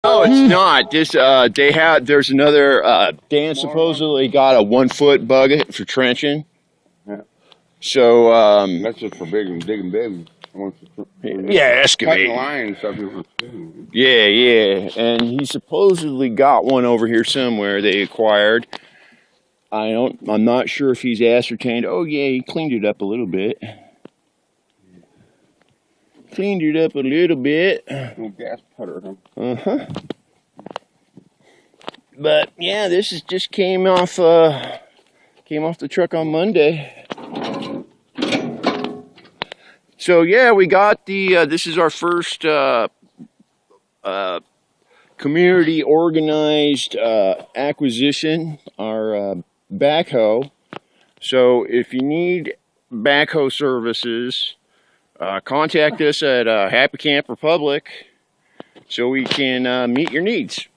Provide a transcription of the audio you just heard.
No, it's not. This there's another Dan supposedly got a 1 foot bucket for trenching. Yeah. So That's just for digging big. yeah, excavating. Cutting line and stuff. Yeah, and he supposedly got one over here somewhere they acquired. I'm not sure if he's ascertained. Oh yeah, he cleaned it up a little bit. Little gas putter, huh? But yeah, this is just came off the truck on Monday. So yeah, we got the this is our first community organized acquisition, our backhoe. So if you need backhoe services, contact us at Happy Camp Republic so we can meet your needs.